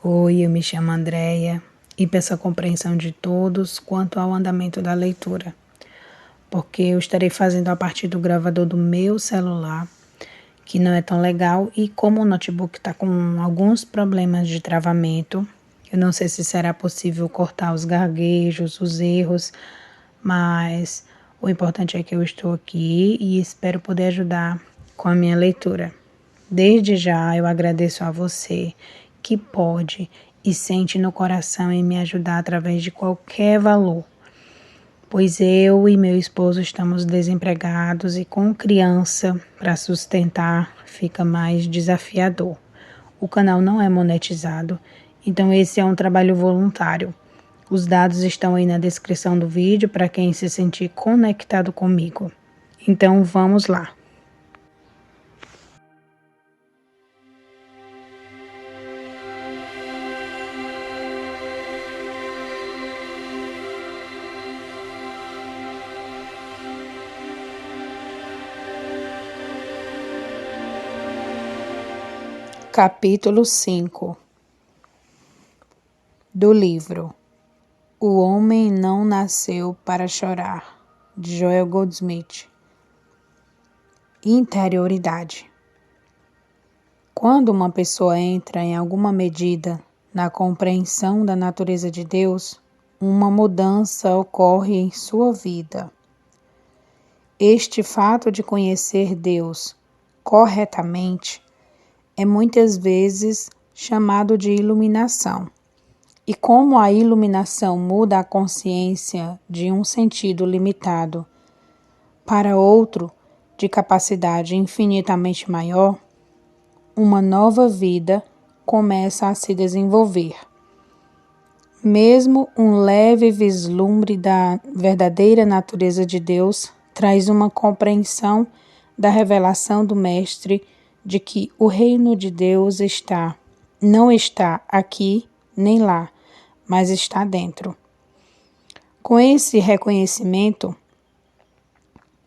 Oi, eu me chamo Andréia e peço a compreensão de todos quanto ao andamento da leitura, porque eu estarei fazendo a partir do gravador do meu celular, que não é tão legal, e como o notebook está com alguns problemas de travamento, eu não sei se será possível cortar os gaguejos, os erros, mas o importante é que eu estou aqui e espero poder ajudar com a minha leitura. Desde já eu agradeço a você que pode e sente no coração em me ajudar através de qualquer valor, pois eu e meu esposo estamos desempregados e com criança para sustentar fica mais desafiador. O canal não é monetizado, então esse é um trabalho voluntário. Os dados estão aí na descrição do vídeo para quem se sentir conectado comigo. Então vamos lá. Capítulo 5 do livro O Homem Não Nasceu para Chorar, de Joel Goldsmith. Interioridade. Quando uma pessoa entra em alguma medida na compreensão da natureza de Deus, uma mudança ocorre em sua vida. Este fato de conhecer Deus corretamente é muitas vezes chamado de iluminação. E como a iluminação muda a consciência de um sentido limitado para outro de capacidade infinitamente maior, uma nova vida começa a se desenvolver. Mesmo um leve vislumbre da verdadeira natureza de Deus traz uma compreensão da revelação do Mestre de que o reino de Deus não está aqui nem lá, mas está dentro. Com esse reconhecimento,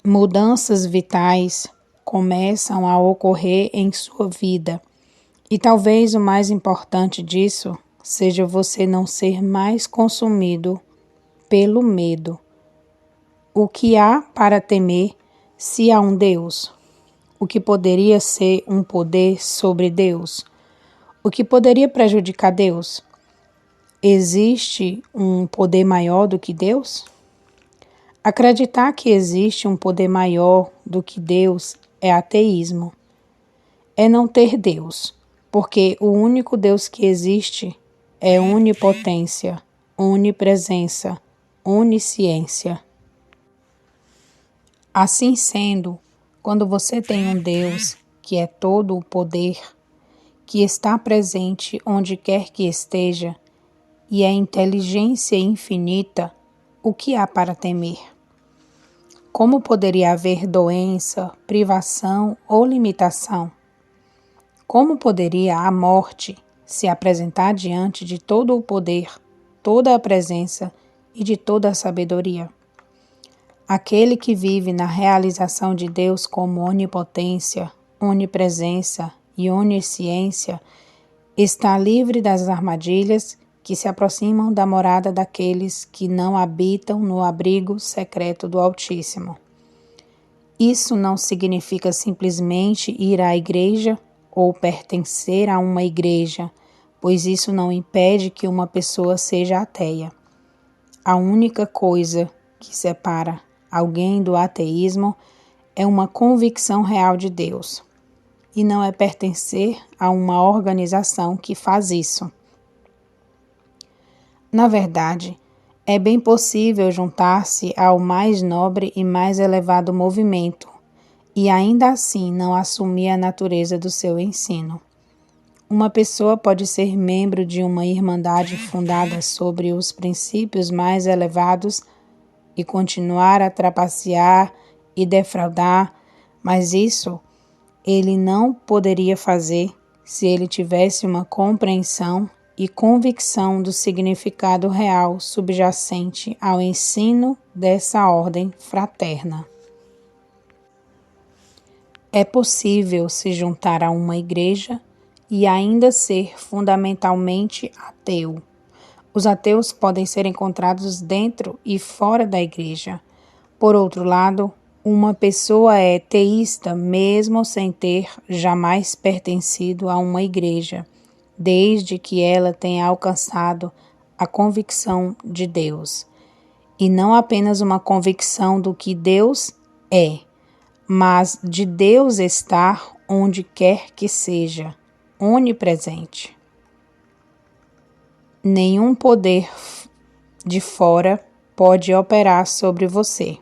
mudanças vitais começam a ocorrer em sua vida. E talvez o mais importante disso seja você não ser mais consumido pelo medo. O que há para temer se há um Deus? O que poderia ser um poder sobre Deus? O que poderia prejudicar Deus? Existe um poder maior do que Deus? Acreditar que existe um poder maior do que Deus é ateísmo. É não ter Deus, porque o único Deus que existe é onipotência, onipresença, onisciência. Assim sendo, quando você tem um Deus que é todo o poder, que está presente onde quer que esteja, e é inteligência infinita, o que há para temer? Como poderia haver doença, privação ou limitação? Como poderia a morte se apresentar diante de todo o poder, toda a presença e de toda a sabedoria? Aquele que vive na realização de Deus como onipotência, onipresença e onisciência está livre das armadilhas que se aproximam da morada daqueles que não habitam no abrigo secreto do Altíssimo. Isso não significa simplesmente ir à igreja ou pertencer a uma igreja, pois isso não impede que uma pessoa seja ateia. A única coisa que separa alguém do ateísmo é uma convicção real de Deus, e não é pertencer a uma organização que faz isso. Na verdade, é bem possível juntar-se ao mais nobre e mais elevado movimento e ainda assim não assumir a natureza do seu ensino. Uma pessoa pode ser membro de uma irmandade fundada sobre os princípios mais elevados e continuar a trapacear e defraudar, mas isso ele não poderia fazer se ele tivesse uma compreensão e convicção do significado real subjacente ao ensino dessa ordem fraterna. É possível se juntar a uma igreja e ainda ser fundamentalmente ateu. Os ateus podem ser encontrados dentro e fora da igreja. Por outro lado, uma pessoa é teísta mesmo sem ter jamais pertencido a uma igreja, desde que ela tenha alcançado a convicção de Deus. E não apenas uma convicção do que Deus é, mas de Deus estar onde quer que seja, onipresente. Nenhum poder de fora pode operar sobre você.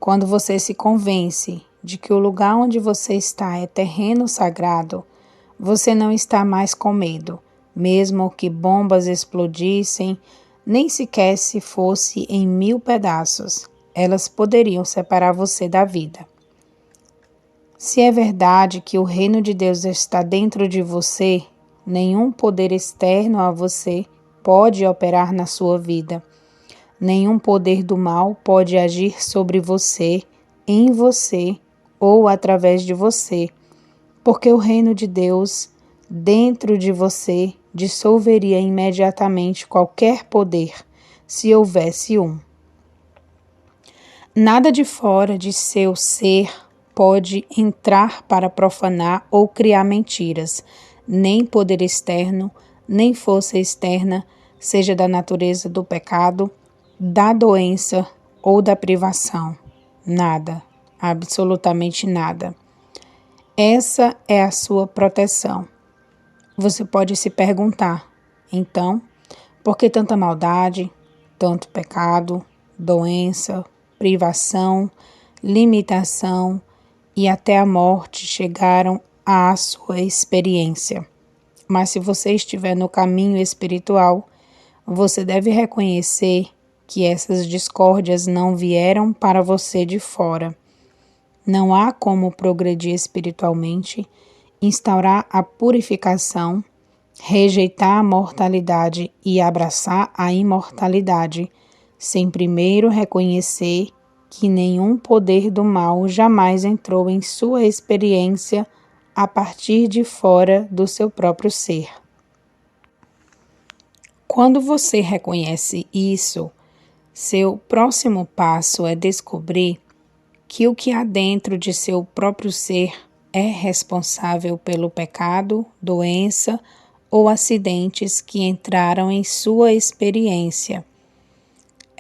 Quando você se convence de que o lugar onde você está é terreno sagrado, você não está mais com medo, mesmo que bombas explodissem, nem sequer se fosse em 1000 pedaços, elas poderiam separar você da vida. Se é verdade que o reino de Deus está dentro de você, nenhum poder externo a você pode operar na sua vida. Nenhum poder do mal pode agir sobre você, em você ou através de você, porque o reino de Deus dentro de você dissolveria imediatamente qualquer poder, se houvesse um. Nada de fora de seu ser pode entrar para profanar ou criar mentiras, nem poder externo, nem força externa, seja da natureza do pecado, da doença ou da privação. Nada, absolutamente nada. Essa é a sua proteção. Você pode se perguntar, então, por que tanta maldade, tanto pecado, doença, privação, limitação e até a morte chegaram à sua experiência? Mas se você estiver no caminho espiritual, você deve reconhecer que essas discórdias não vieram para você de fora. Não há como progredir espiritualmente, instaurar a purificação, rejeitar a mortalidade e abraçar a imortalidade, sem primeiro reconhecer que nenhum poder do mal jamais entrou em sua experiência a partir de fora do seu próprio ser. Quando você reconhece isso, seu próximo passo é descobrir que o que há dentro de seu próprio ser é responsável pelo pecado, doença ou acidentes que entraram em sua experiência.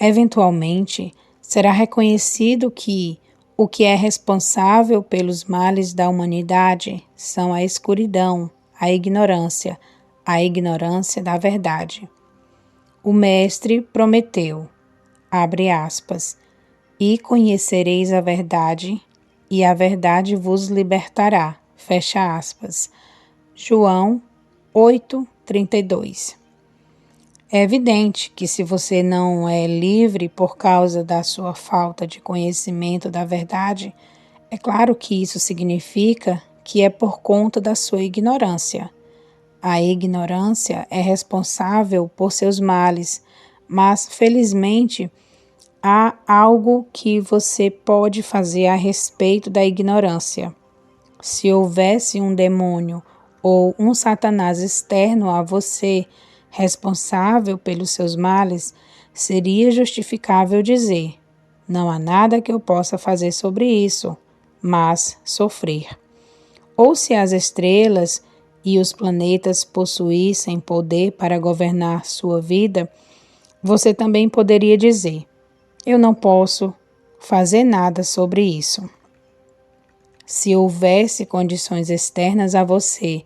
Eventualmente, será reconhecido que o que é responsável pelos males da humanidade são a escuridão, a ignorância da verdade. O Mestre prometeu, abre aspas, e conhecereis a verdade, e a verdade vos libertará, fecha aspas. João 8:32. É evidente que se você não é livre por causa da sua falta de conhecimento da verdade, é claro que isso significa que é por conta da sua ignorância. A ignorância é responsável por seus males, mas felizmente há algo que você pode fazer a respeito da ignorância. Se houvesse um demônio ou um Satanás externo a você, responsável pelos seus males, seria justificável dizer: não há nada que eu possa fazer sobre isso, mas sofrer. Ou se as estrelas e os planetas possuíssem poder para governar sua vida, você também poderia dizer: eu não posso fazer nada sobre isso. Se houvesse condições externas a você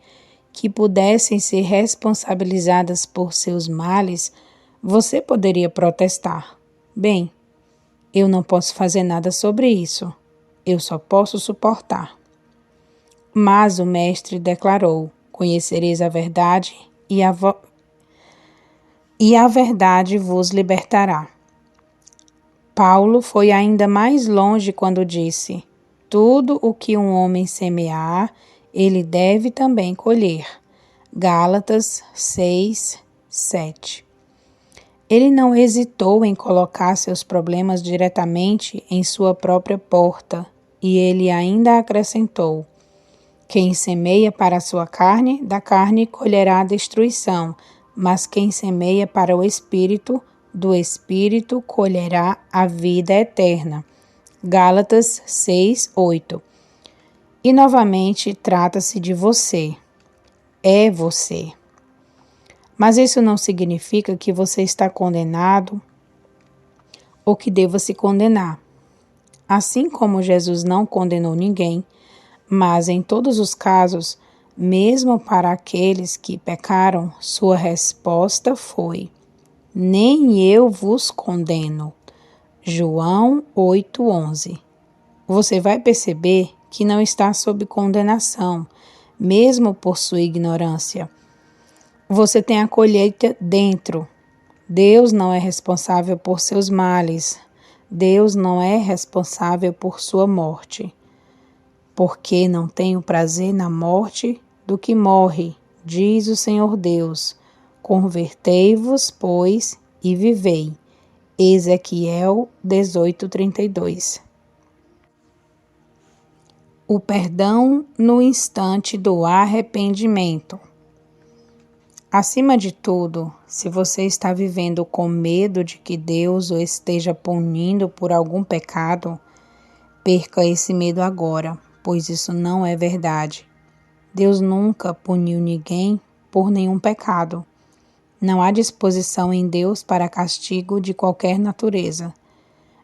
que pudessem ser responsabilizadas por seus males, você poderia protestar: bem, eu não posso fazer nada sobre isso, eu só posso suportar. Mas o Mestre declarou: conhecereis a verdade e a verdade vos libertará. Paulo foi ainda mais longe quando disse: tudo o que um homem semear, ele deve também colher. Gálatas 6:7. Ele não hesitou em colocar seus problemas diretamente em sua própria porta, e ele ainda acrescentou: Quem semeia para a sua carne, da carne colherá a destruição, mas quem semeia para o Espírito, do Espírito colherá a vida eterna. Gálatas 6:8. E novamente trata-se de você. É você. Mas isso não significa que você está condenado ou que deva se condenar. Assim como Jesus não condenou ninguém, mas em todos os casos, mesmo para aqueles que pecaram, sua resposta foi: nem eu vos condeno. João 8:11. Você vai perceber que não está sob condenação, mesmo por sua ignorância. Você tem a colheita dentro. Deus não é responsável por seus males. Deus não é responsável por sua morte. Porque não tenho prazer na morte do que morre, diz o Senhor Deus. Convertei-vos, pois, e vivei. Ezequiel 18:32. O perdão no instante do arrependimento. Acima de tudo, se você está vivendo com medo de que Deus o esteja punindo por algum pecado, perca esse medo agora, pois isso não é verdade. Deus nunca puniu ninguém por nenhum pecado. Não há disposição em Deus para castigo de qualquer natureza.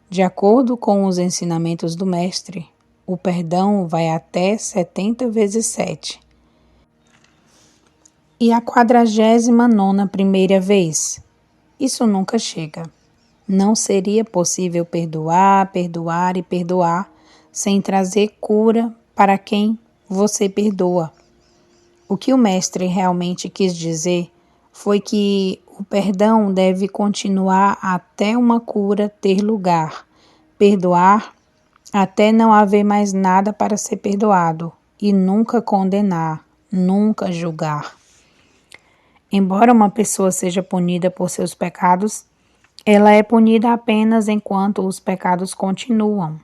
De acordo com os ensinamentos do Mestre, o perdão vai até 70 vezes 7. E a 49ª vez. Isso nunca chega. Não seria possível perdoar, perdoar e perdoar sem trazer cura para quem você perdoa. O que o Mestre realmente quis dizer foi que o perdão deve continuar até uma cura ter lugar. Perdoar até não haver mais nada para ser perdoado e nunca condenar, nunca julgar. Embora uma pessoa seja punida por seus pecados, ela é punida apenas enquanto os pecados continuam.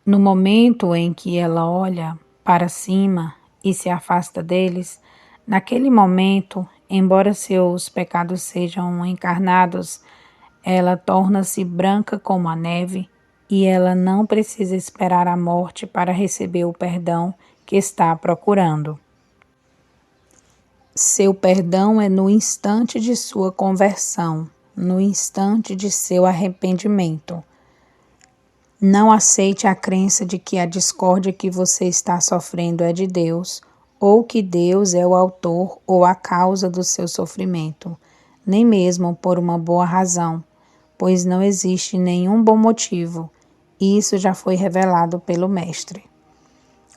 No momento em que ela olha para cima e se afasta deles, naquele momento, embora seus pecados sejam encarnados, ela torna-se branca como a neve e ela não precisa esperar a morte para receber o perdão que está procurando. Seu perdão é no instante de sua conversão, no instante de seu arrependimento. Não aceite a crença de que a discórdia que você está sofrendo é de Deus, ou que Deus é o autor ou a causa do seu sofrimento, nem mesmo por uma boa razão, pois não existe nenhum bom motivo, e isso já foi revelado pelo Mestre.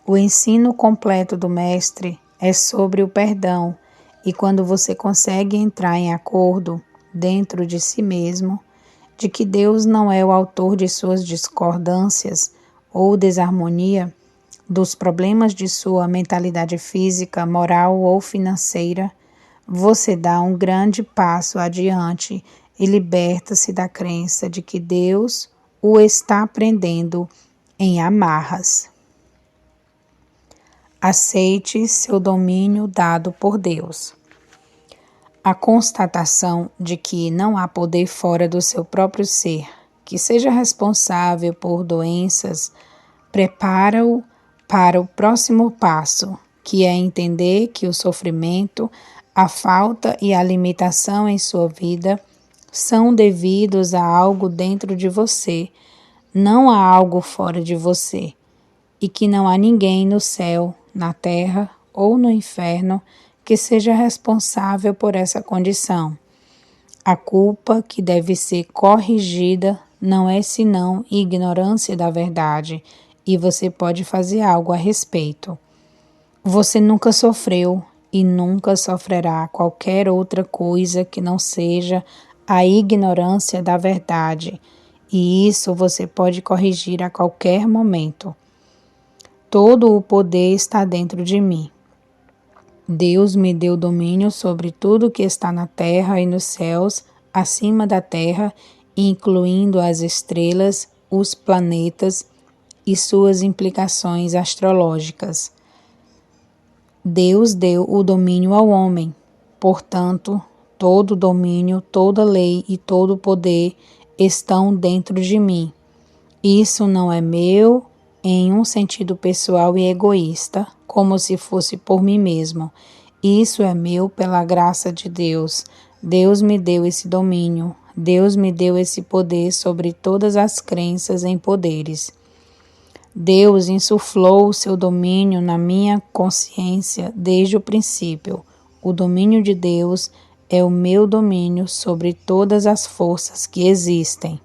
O ensino completo do Mestre é sobre o perdão, e quando você consegue entrar em acordo dentro de si mesmo, de que Deus não é o autor de suas discordâncias ou desarmonia, dos problemas de sua mentalidade física, moral ou financeira, você dá um grande passo adiante e liberta-se da crença de que Deus o está prendendo em amarras. Aceite seu domínio dado por Deus. A constatação de que não há poder fora do seu próprio ser, que seja responsável por doenças, prepara-o para o próximo passo, que é entender que o sofrimento, a falta e a limitação em sua vida são devidos a algo dentro de você, não a algo fora de você, e que não há ninguém no céu, na terra ou no inferno que seja responsável por essa condição. A culpa que deve ser corrigida não é senão ignorância da verdade, e você pode fazer algo a respeito. Você nunca sofreu e nunca sofrerá qualquer outra coisa que não seja a ignorância da verdade, e isso você pode corrigir a qualquer momento. Todo o poder está dentro de mim. Deus me deu domínio sobre tudo que está na terra e nos céus, acima da terra, incluindo as estrelas, os planetas e suas implicações astrológicas. Deus deu o domínio ao homem. Portanto, todo domínio, toda lei e todo poder estão dentro de mim. Isso não é meu em um sentido pessoal e egoísta, como se fosse por mim mesmo. Isso é meu pela graça de Deus. Deus me deu esse domínio. Deus me deu esse poder sobre todas as crenças em poderes. Deus insuflou o seu domínio na minha consciência desde o princípio. O domínio de Deus é o meu domínio sobre todas as forças que existem.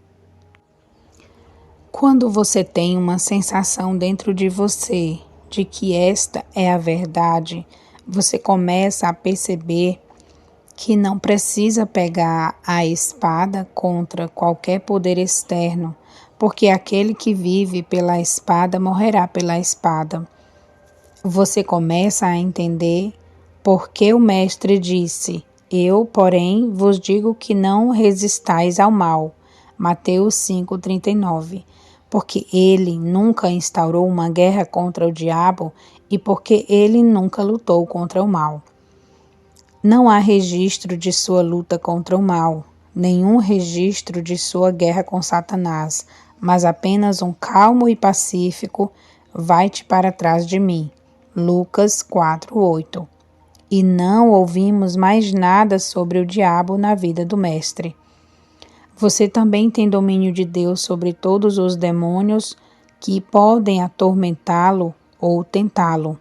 Quando você tem uma sensação dentro de você de que esta é a verdade, você começa a perceber que não precisa pegar a espada contra qualquer poder externo, porque aquele que vive pela espada morrerá pela espada. Você começa a entender por que o Mestre disse: Eu, porém, vos digo que não resistais ao mal. Mateus 5,39. Porque ele nunca instaurou uma guerra contra o diabo e porque ele nunca lutou contra o mal. Não há registro de sua luta contra o mal, nenhum registro de sua guerra com Satanás, mas apenas um calmo e pacífico vai-te para trás de mim. Lucas 4:8. E não ouvimos mais nada sobre o diabo na vida do Mestre. Você também tem domínio de Deus sobre todos os demônios que podem atormentá-lo ou tentá-lo.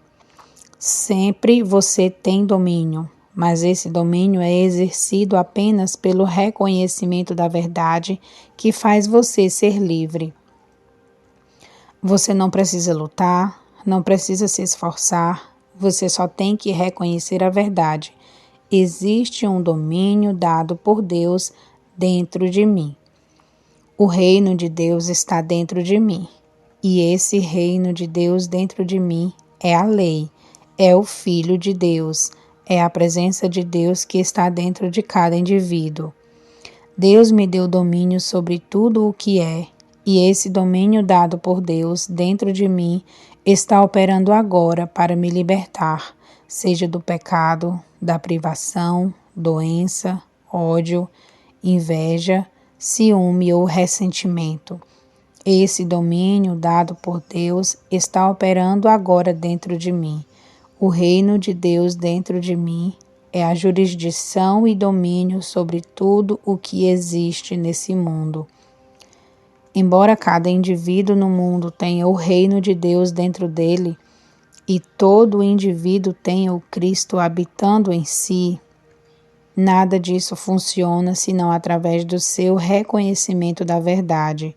Sempre você tem domínio, mas esse domínio é exercido apenas pelo reconhecimento da verdade que faz você ser livre. Você não precisa lutar, não precisa se esforçar, você só tem que reconhecer a verdade. Existe um domínio dado por Deus dentro de mim. O reino de Deus está dentro de mim. E esse reino de Deus dentro de mim é a lei, é o Filho de Deus, é a presença de Deus que está dentro de cada indivíduo. Deus me deu domínio sobre tudo o que é, e esse domínio dado por Deus dentro de mim está operando agora para me libertar, seja do pecado, da privação, doença, ódio, inveja, ciúme ou ressentimento. Esse domínio dado por Deus está operando agora dentro de mim. O reino de Deus dentro de mim é a jurisdição e domínio sobre tudo o que existe nesse mundo. Embora cada indivíduo no mundo tenha o reino de Deus dentro dele e todo indivíduo tenha o Cristo habitando em si, nada disso funciona senão através do seu reconhecimento da verdade.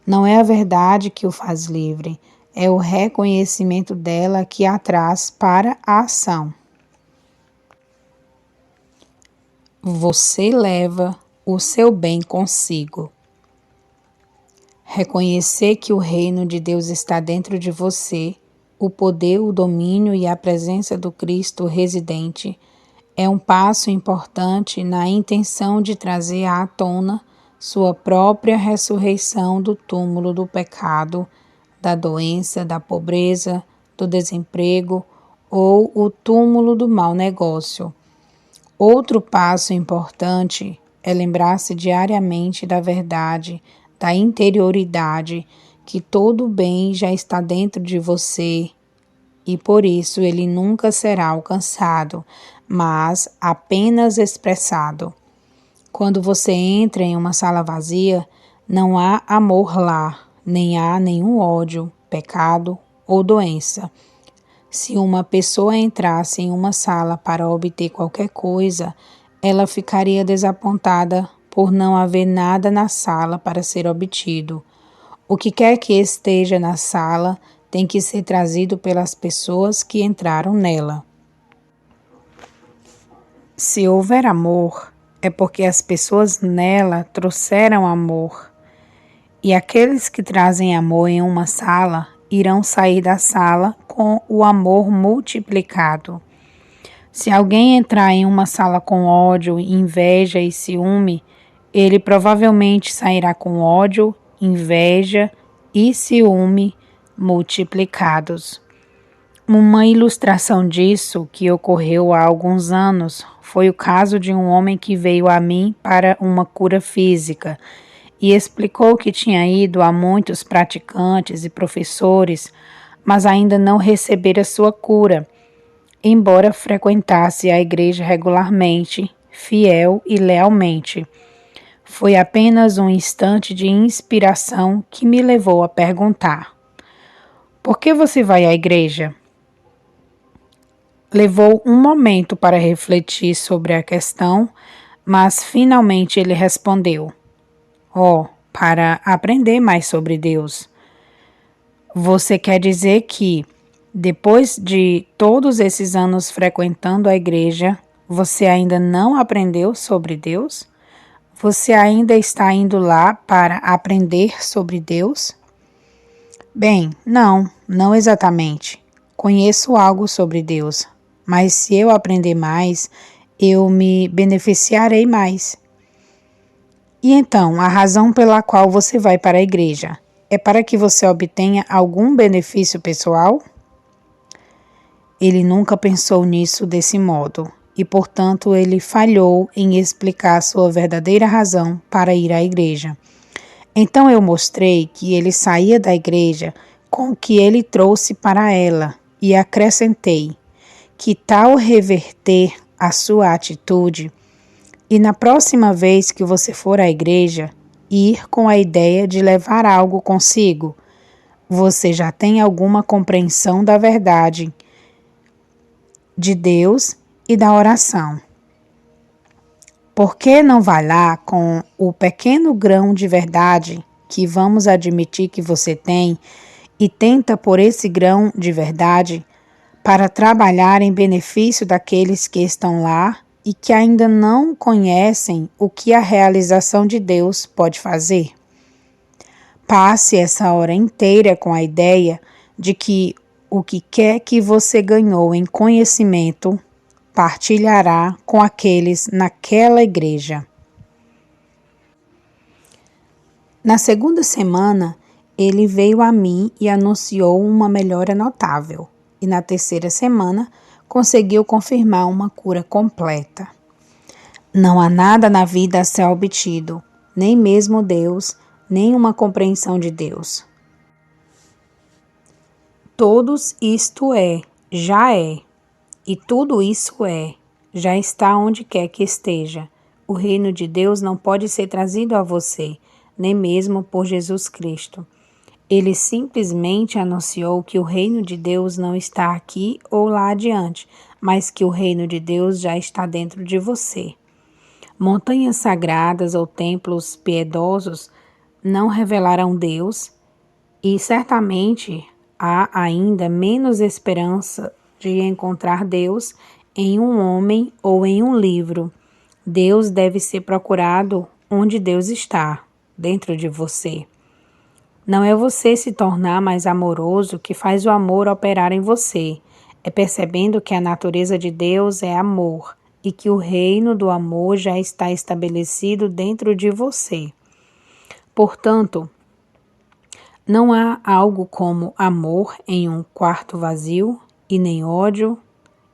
Não é a verdade que o faz livre, é o reconhecimento dela que a traz para a ação. Você leva o seu bem consigo. Reconhecer que o reino de Deus está dentro de você, o poder, o domínio e a presença do Cristo residente, é um passo importante na intenção de trazer à tona sua própria ressurreição do túmulo do pecado, da doença, da pobreza, do desemprego ou o túmulo do mau negócio. Outro passo importante é lembrar-se diariamente da verdade, da interioridade, que todo o bem já está dentro de você e por isso ele nunca será alcançado, mas apenas expressado. Quando você entra em uma sala vazia, não há amor lá, nem há nenhum ódio, pecado ou doença. Se uma pessoa entrasse em uma sala para obter qualquer coisa, ela ficaria desapontada por não haver nada na sala para ser obtido. O que quer que esteja na sala tem que ser trazido pelas pessoas que entraram nela. Se houver amor, é porque as pessoas nela trouxeram amor. E aqueles que trazem amor em uma sala irão sair da sala com o amor multiplicado. Se alguém entrar em uma sala com ódio, inveja e ciúme, ele provavelmente sairá com ódio, inveja e ciúme multiplicados. Uma ilustração disso que ocorreu há alguns anos foi o caso de um homem que veio a mim para uma cura física e explicou que tinha ido a muitos praticantes e professores, mas ainda não recebera sua cura, embora frequentasse a igreja regularmente, fiel e lealmente. Foi apenas um instante de inspiração que me levou a perguntar: por que você vai à igreja? Levou um momento para refletir sobre a questão, mas finalmente ele respondeu: para aprender mais sobre Deus. Você quer dizer que, depois de todos esses anos frequentando a igreja, você ainda não aprendeu sobre Deus? Você ainda está indo lá para aprender sobre Deus? Bem, não exatamente. Conheço algo sobre Deus, mas se eu aprender mais, eu me beneficiarei mais. E então, a razão pela qual você vai para a igreja é para que você obtenha algum benefício pessoal? Ele nunca pensou nisso desse modo e, portanto, ele falhou em explicar sua verdadeira razão para ir à igreja. Então eu mostrei que ele saía da igreja com o que ele trouxe para ela e acrescentei: que tal reverter a sua atitude e na próxima vez que você for à igreja, ir com a ideia de levar algo consigo? Você já tem alguma compreensão da verdade de Deus e da oração. Por que não vai lá com o pequeno grão de verdade que vamos admitir que você tem e tenta por esse grão de verdade para trabalhar em benefício daqueles que estão lá e que ainda não conhecem o que a realização de Deus pode fazer? Passe essa hora inteira com a ideia de que o que quer que você ganhou em conhecimento partilhará com aqueles naquela igreja. Na segunda semana, ele veio a mim e anunciou uma melhora notável, e na terceira semana conseguiu confirmar uma cura completa. Não há nada na vida a ser obtido, nem mesmo Deus, nem uma compreensão de Deus. Todos isto é, já é, e tudo isso já está onde quer que esteja. O reino de Deus não pode ser trazido a você, nem mesmo por Jesus Cristo. Ele simplesmente anunciou que o reino de Deus não está aqui ou lá adiante, mas que o reino de Deus já está dentro de você. Montanhas sagradas ou templos piedosos não revelarão Deus, e certamente há ainda menos esperança de encontrar Deus em um homem ou em um livro. Deus deve ser procurado onde Deus está, dentro de você. Não é você se tornar mais amoroso que faz o amor operar em você. É percebendo que a natureza de Deus é amor e que o reino do amor já está estabelecido dentro de você. Portanto, não há algo como amor em um quarto vazio e nem ódio,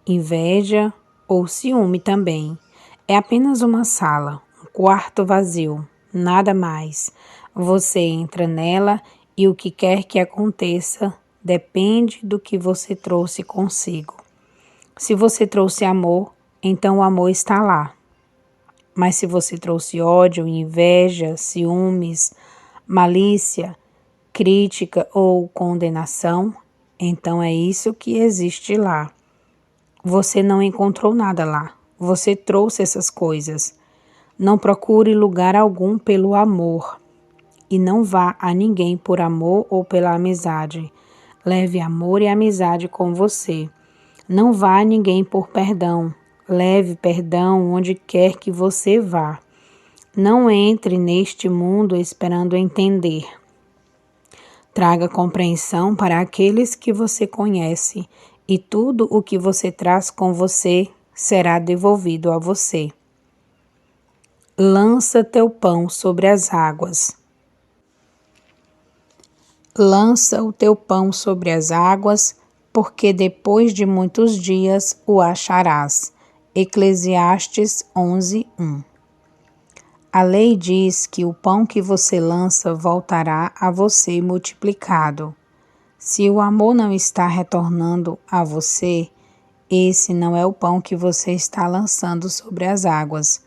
inveja ou ciúme também. É apenas uma sala, um quarto vazio, nada mais. Você entra nela e o que quer que aconteça depende do que você trouxe consigo. Se você trouxe amor, então o amor está lá. Mas se você trouxe ódio, inveja, ciúmes, malícia, crítica ou condenação, então é isso que existe lá. Você não encontrou nada lá. Você trouxe essas coisas. Não procure lugar algum pelo amor. E não vá a ninguém por amor ou pela amizade. Leve amor e amizade com você. Não vá a ninguém por perdão. Leve perdão onde quer que você vá. Não entre neste mundo esperando entender. Traga compreensão para aqueles que você conhece, e tudo o que você traz com você será devolvido a você. Lança teu pão sobre as águas. Lança o teu pão sobre as águas, porque depois de muitos dias o acharás. Eclesiastes 11:1. A lei diz que o pão que você lança voltará a você multiplicado. Se o amor não está retornando a você, esse não é o pão que você está lançando sobre as águas.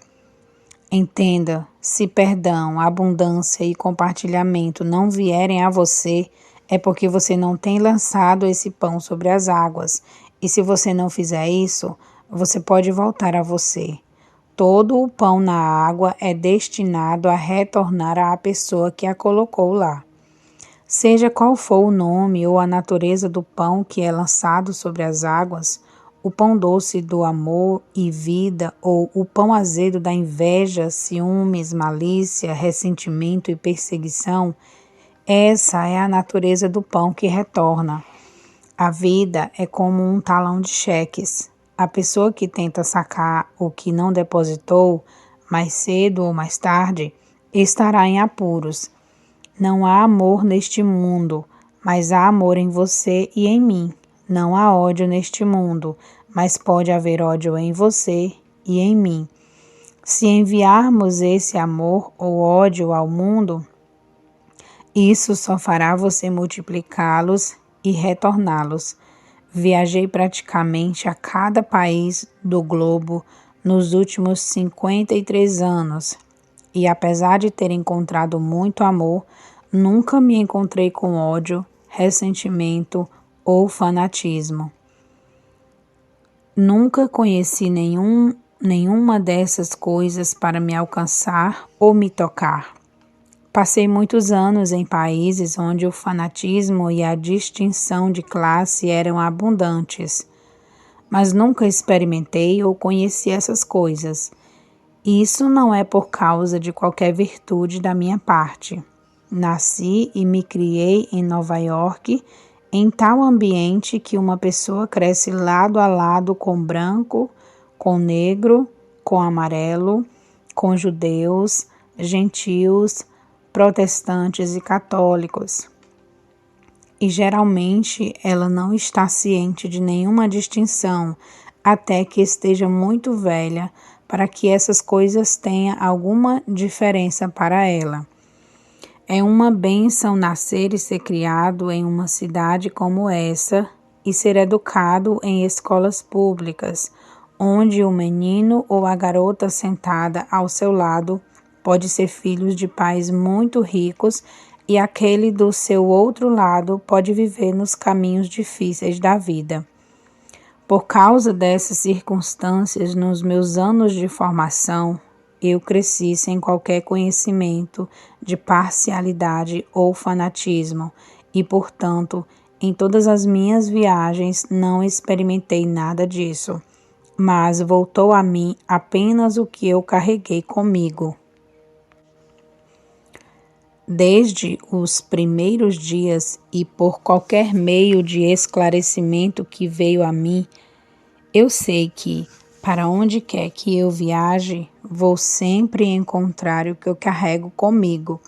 Entenda, se perdão, abundância e compartilhamento não vierem a você, é porque você não tem lançado esse pão sobre as águas. E se você não fizer isso, você pode voltar a você. Todo o pão na água é destinado a retornar à pessoa que a colocou lá. Seja qual for o nome ou a natureza do pão que é lançado sobre as águas, o pão doce do amor e vida ou o pão azedo da inveja, ciúmes, malícia, ressentimento e perseguição, essa é a natureza do pão que retorna. A vida é como um talão de cheques. A pessoa que tenta sacar o que não depositou, mais cedo ou mais tarde, estará em apuros. Não há amor neste mundo, mas há amor em você e em mim. Não há ódio neste mundo, mas pode haver ódio em você e em mim. Se enviarmos esse amor ou ódio ao mundo, isso só fará você multiplicá-los e retorná-los. Viajei praticamente a cada país do globo nos últimos 53 anos e, apesar de ter encontrado muito amor, nunca me encontrei com ódio, ressentimento ou fanatismo. Nunca conheci nenhuma dessas coisas para me alcançar ou me tocar. Passei muitos anos em países onde o fanatismo e a distinção de classe eram abundantes, mas nunca experimentei ou conheci essas coisas. Isso não é por causa de qualquer virtude da minha parte. Nasci e me criei em Nova York, em tal ambiente que uma pessoa cresce lado a lado com branco, com negro, com amarelo, com judeus, gentios, protestantes e católicos. E geralmente ela não está ciente de nenhuma distinção até que esteja muito velha para que essas coisas tenham alguma diferença para ela. É uma bênção nascer e ser criado em uma cidade como essa e ser educado em escolas públicas, onde o menino ou a garota sentada ao seu lado pode ser filho de pais muito ricos e aquele do seu outro lado pode viver nos caminhos difíceis da vida. Por causa dessas circunstâncias, nos meus anos de formação, eu cresci sem qualquer conhecimento de parcialidade ou fanatismo e, portanto, em todas as minhas viagens não experimentei nada disso, mas voltou a mim apenas o que eu carreguei comigo. Desde os primeiros dias e por qualquer meio de esclarecimento que veio a mim, eu sei que, para onde quer que eu viaje, vou sempre encontrar o que eu carrego comigo.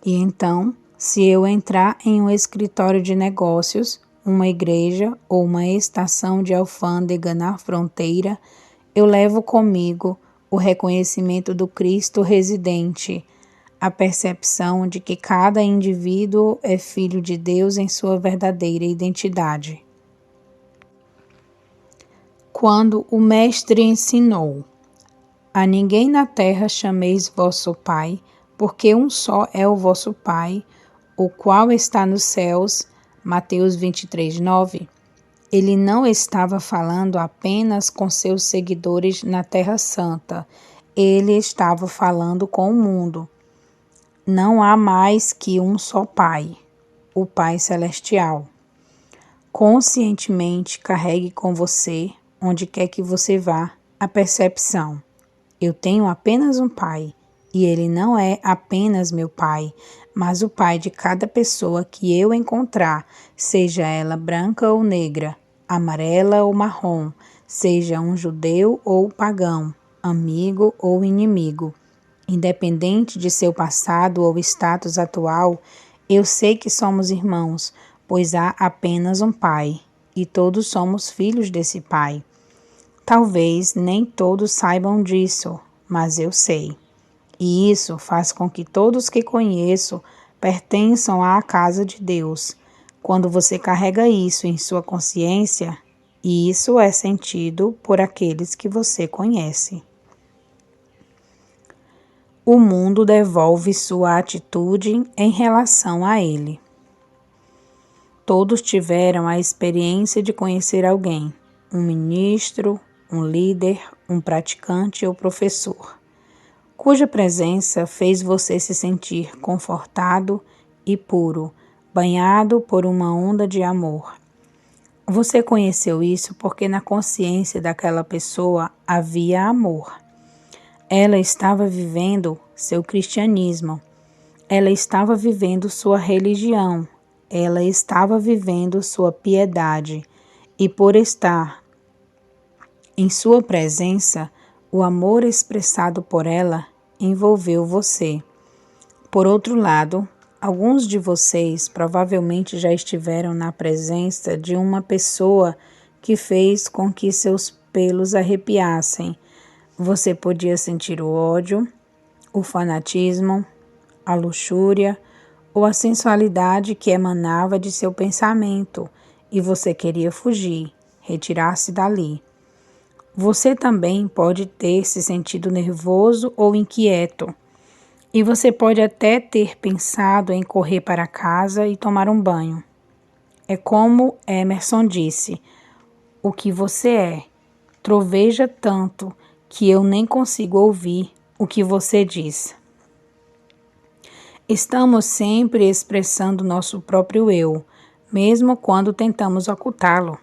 E então, se eu entrar em um escritório de negócios, uma igreja ou uma estação de alfândega na fronteira, eu levo comigo o reconhecimento do Cristo residente, a percepção de que cada indivíduo é filho de Deus em sua verdadeira identidade. Quando o Mestre ensinou: a ninguém na terra chameis vosso Pai, porque um só é o vosso Pai, o qual está nos céus, Mateus 23:9, ele não estava falando apenas com seus seguidores na Terra Santa, ele estava falando com o mundo. Não há mais que um só Pai, o Pai Celestial. Conscientemente carregue com você, onde quer que você vá, a percepção: eu tenho apenas um Pai, e Ele não é apenas meu Pai, mas o Pai de cada pessoa que eu encontrar, seja ela branca ou negra, amarela ou marrom, seja um judeu ou pagão, amigo ou inimigo. Independente de seu passado ou status atual, eu sei que somos irmãos, pois há apenas um Pai. e todos somos filhos desse Pai. Talvez nem todos saibam disso, mas eu sei. E isso faz com que todos que conheço pertençam à casa de Deus. Quando você carrega isso em sua consciência, isso é sentido por aqueles que você conhece. O mundo devolve sua atitude em relação a ele. Todos tiveram a experiência de conhecer alguém, um ministro, um líder, um praticante ou professor, cuja presença fez você se sentir confortado e puro, banhado por uma onda de amor. Você conheceu isso porque na consciência daquela pessoa havia amor. Ela estava vivendo seu cristianismo, ela estava vivendo sua religião, ela estava vivendo sua piedade, e por estar em sua presença, o amor expressado por ela envolveu você. Por outro lado, alguns de vocês provavelmente já estiveram na presença de uma pessoa que fez com que seus pelos arrepiassem. Você podia sentir o ódio, o fanatismo, a luxúria ou a sensualidade que emanava de seu pensamento e você queria fugir, retirar-se dali. Você também pode ter se sentido nervoso ou inquieto. E você pode até ter pensado em correr para casa e tomar um banho. É como Emerson disse: o que você é troveja tanto que eu nem consigo ouvir o que você diz. Estamos sempre expressando nosso próprio eu, mesmo quando tentamos ocultá-lo.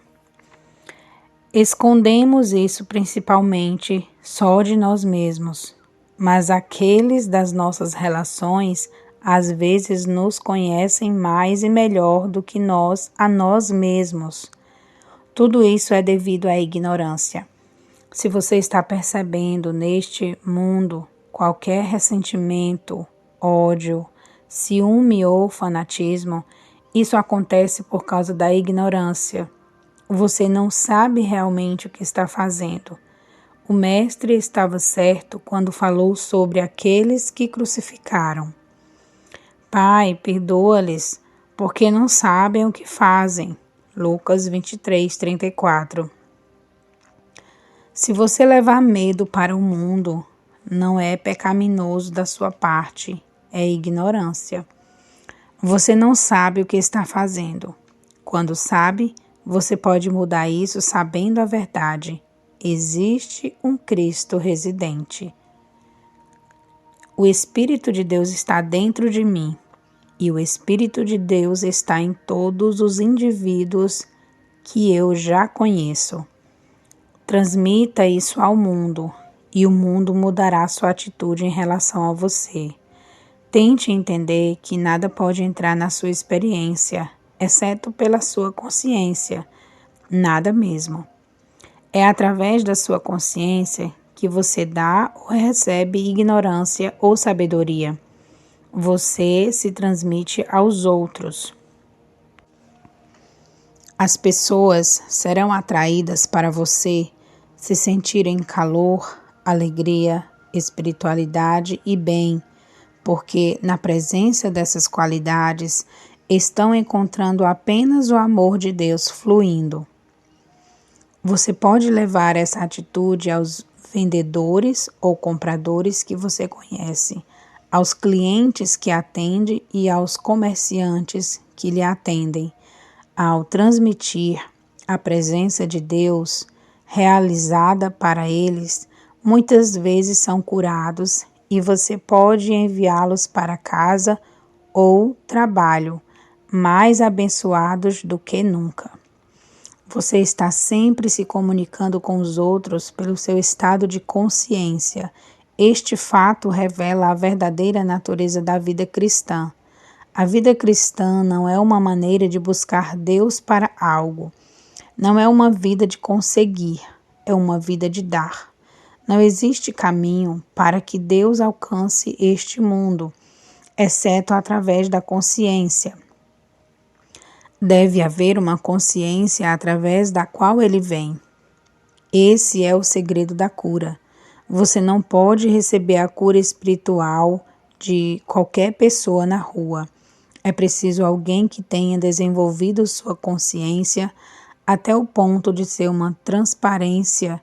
Escondemos isso principalmente só de nós mesmos, mas aqueles das nossas relações às vezes nos conhecem mais e melhor do que nós a nós mesmos. Tudo isso é devido à ignorância. Se você está percebendo neste mundo qualquer ressentimento, ódio, ciúme ou fanatismo, isso acontece por causa da ignorância. Você não sabe realmente o que está fazendo. O Mestre estava certo quando falou sobre aqueles que crucificaram. Pai, perdoa-lhes, porque não sabem o que fazem. Lucas 23:34. Se você levar medo para o mundo, não é pecaminoso da sua parte, é ignorância. Você não sabe o que está fazendo. Quando sabe, você pode mudar isso sabendo a verdade. Existe um Cristo residente. O Espírito de Deus está dentro de mim, e o Espírito de Deus está em todos os indivíduos que eu já conheço. Transmita isso ao mundo, e o mundo mudará sua atitude em relação a você. Tente entender que nada pode entrar na sua experiência, exceto pela sua consciência. Nada mesmo. É através da sua consciência que você dá ou recebe ignorância ou sabedoria. Você se transmite aos outros. As pessoas serão atraídas para você se sentirem calor, alegria, espiritualidade e bem, porque na presença dessas qualidades estão encontrando apenas o amor de Deus fluindo. Você pode levar essa atitude aos vendedores ou compradores que você conhece, aos clientes que atende e aos comerciantes que lhe atendem. Ao transmitir a presença de Deus realizada para eles, muitas vezes são curados e você pode enviá-los para casa ou trabalho, mais abençoados do que nunca. Você está sempre se comunicando com os outros pelo seu estado de consciência. Este fato revela a verdadeira natureza da vida cristã. A vida cristã não é uma maneira de buscar Deus para algo. Não é uma vida de conseguir, é uma vida de dar. Não existe caminho para que Deus alcance este mundo, exceto através da consciência. Deve haver uma consciência através da qual ele vem. Esse é o segredo da cura. Você não pode receber a cura espiritual de qualquer pessoa na rua. É preciso alguém que tenha desenvolvido sua consciência até o ponto de ser uma transparência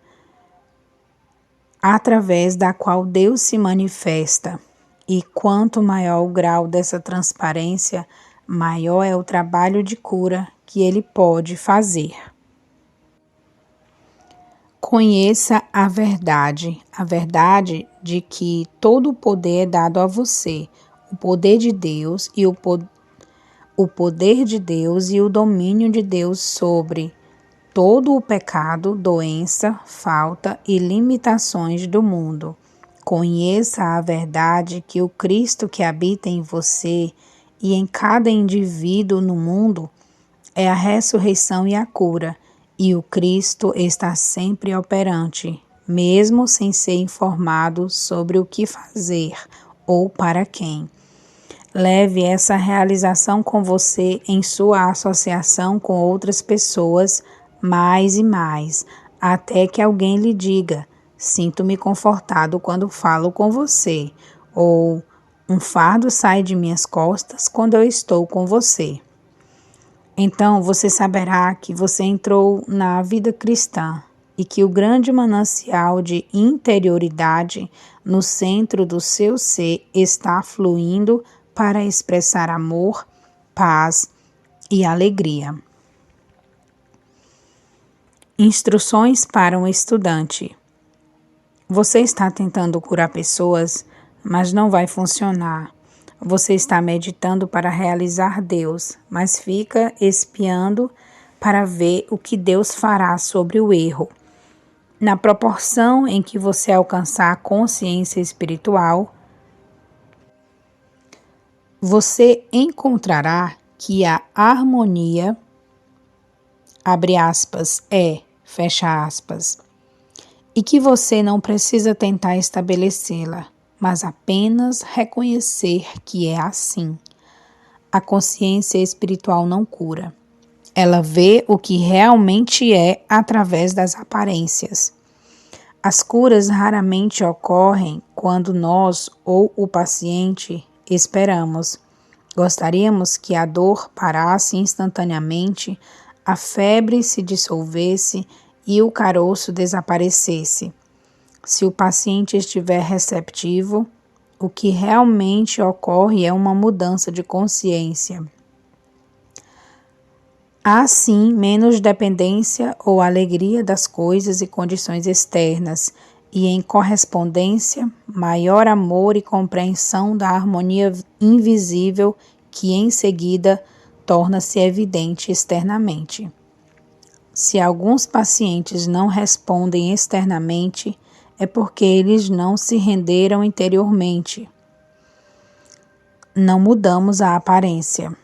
através da qual Deus se manifesta. E quanto maior o grau dessa transparência, maior é o trabalho de cura que ele pode fazer. Conheça a verdade de que todo o poder é dado a você, o poder de Deus e o poder de Deus e o domínio de Deus sobre todo o pecado, doença, falta e limitações do mundo. Conheça a verdade que o Cristo que habita em você e em cada indivíduo no mundo é a ressurreição e a cura, e o Cristo está sempre operante, mesmo sem ser informado sobre o que fazer ou para quem. Leve essa realização com você em sua associação com outras pessoas mais e mais, até que alguém lhe diga: sinto-me confortado quando falo com você, ou um fardo sai de minhas costas quando eu estou com você. Então você saberá que você entrou na vida cristã e que o grande manancial de interioridade no centro do seu ser está fluindo para expressar amor, paz e alegria. Instruções para um estudante. Você está tentando curar pessoas, mas não vai funcionar. Você está meditando para realizar Deus, mas fica espiando para ver o que Deus fará sobre o erro. Na proporção em que você alcançar a consciência espiritual, você encontrará que a harmonia, abre aspas, fecha aspas, e que você não precisa tentar estabelecê-la, mas apenas reconhecer que é assim. A consciência espiritual não cura. Ela vê o que realmente é através das aparências. As curas raramente ocorrem quando nós ou o paciente esperamos. Gostaríamos que a dor parasse instantaneamente, a febre se dissolvesse e o caroço desaparecesse. Se o paciente estiver receptivo, o que realmente ocorre é uma mudança de consciência. Há sim menos dependência ou alegria das coisas e condições externas, e em correspondência, maior amor e compreensão da harmonia invisível que em seguida torna-se evidente externamente. Se alguns pacientes não respondem externamente, é porque eles não se renderam interiormente. Não mudamos a aparência.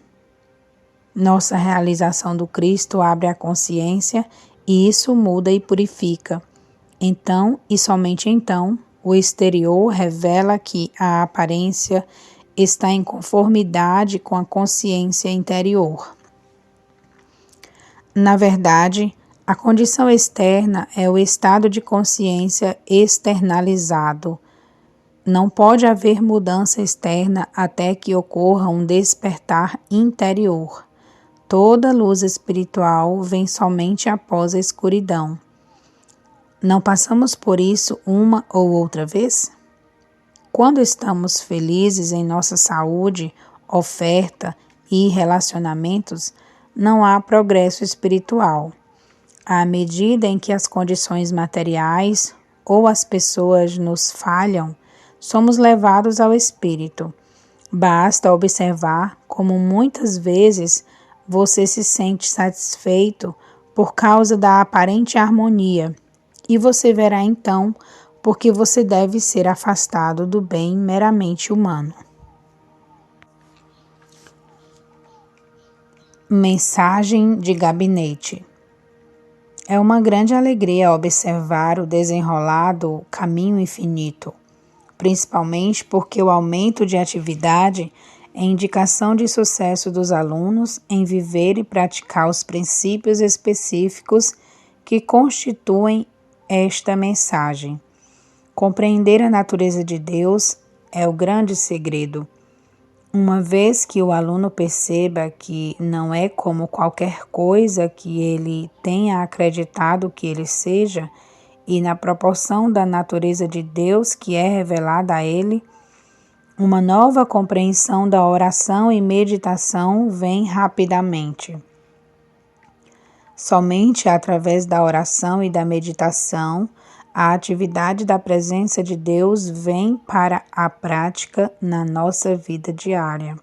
Nossa realização do Cristo abre a consciência e isso muda e purifica. Então, e somente então, o exterior revela que a aparência está em conformidade com a consciência interior. Na verdade, a condição externa é o estado de consciência externalizado. Não pode haver mudança externa até que ocorra um despertar interior. Toda luz espiritual vem somente após a escuridão. Não passamos por isso uma ou outra vez? Quando estamos felizes em nossa saúde, oferta e relacionamentos, não há progresso espiritual. À medida em que as condições materiais ou as pessoas nos falham, somos levados ao espírito. Basta observar como muitas vezes você se sente satisfeito por causa da aparente harmonia, e você verá então porque você deve ser afastado do bem meramente humano. Mensagem de gabinete. É uma grande alegria observar o desenrolado caminho infinito, principalmente porque o aumento de atividade é indicação de sucesso dos alunos em viver e praticar os princípios específicos que constituem esta mensagem. Compreender a natureza de Deus é o grande segredo. Uma vez que o aluno perceba que não é como qualquer coisa que ele tenha acreditado que ele seja, e na proporção da natureza de Deus que é revelada a ele, uma nova compreensão da oração e meditação vem rapidamente. Somente através da oração e da meditação, a atividade da presença de Deus vem para a prática na nossa vida diária.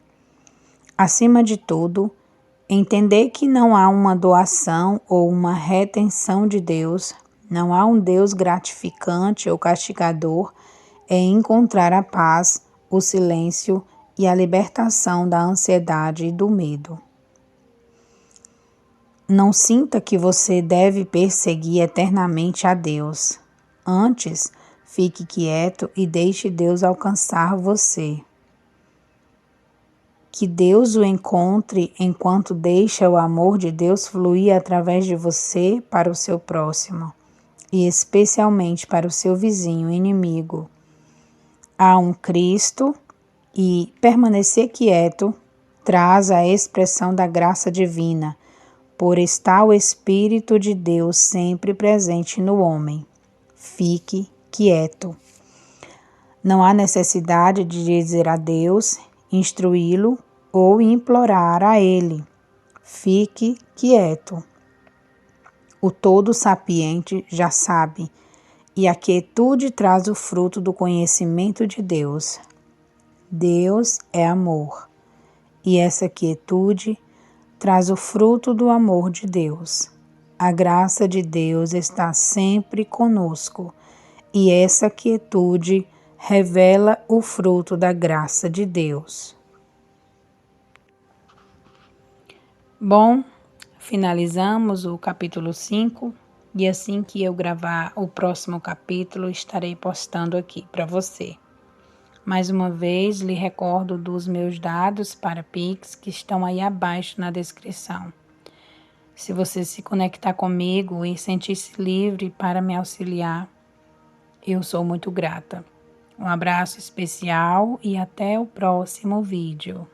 Acima de tudo, entender que não há uma doação ou uma retenção de Deus, não há um Deus gratificante ou castigador, é encontrar a paz, o silêncio e a libertação da ansiedade e do medo. Não sinta que você deve perseguir eternamente a Deus. Antes, fique quieto e deixe Deus alcançar você. Que Deus o encontre enquanto deixa o amor de Deus fluir através de você para o seu próximo, e especialmente para o seu vizinho inimigo. Há um Cristo e permanecer quieto traz a expressão da graça divina, por estar o Espírito de Deus sempre presente no homem. Fique quieto. Não há necessidade de dizer a Deus, instruí-lo ou implorar a Ele. Fique quieto. O todo sapiente já sabe, e a quietude traz o fruto do conhecimento de Deus. Deus é amor, e essa quietude traz o fruto do amor de Deus. A graça de Deus está sempre conosco, e essa quietude revela o fruto da graça de Deus. Bom, finalizamos o capítulo 5 e assim que eu gravar o próximo capítulo, estarei postando aqui para você. Mais uma vez, lhe recordo dos meus dados para Pix que estão aí abaixo na descrição. Se você se conectar comigo e sentir-se livre para me auxiliar, eu sou muito grata. Um abraço especial e até o próximo vídeo.